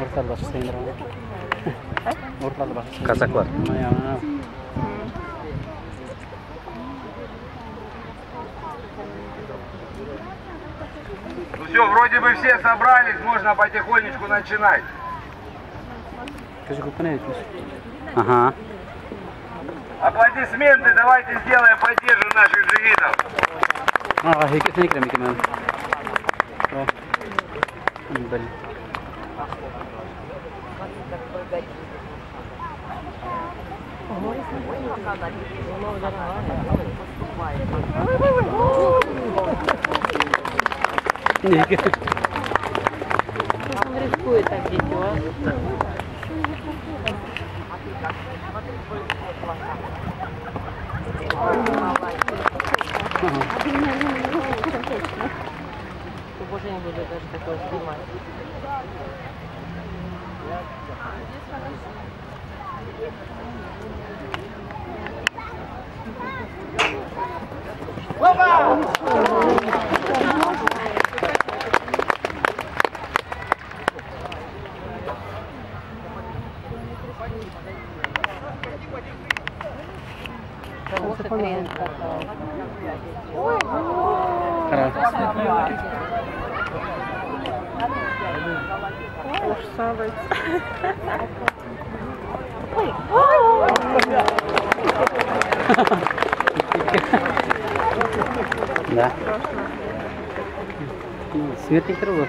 Ortalı başlayın ama. Ortalı başlayın. Казаклар. Ну все, вроде бы все собрались, можно потихонечку начинать. Ага. Аплодисменты давайте сделаем, поддержим наших джигитов. هيك نكرم كمان. بل. Он рискует так дитё. Боже, не буду даже такое снимать. Да. Светлый круг.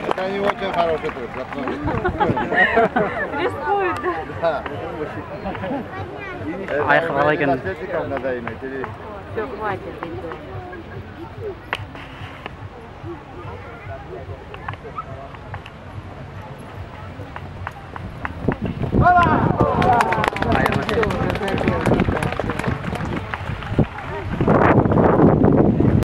Это не очень хороший трюк. Рискует, да? Да. Ай, хвала, Атлетиков надо иметь или... Все, хватит, дитё.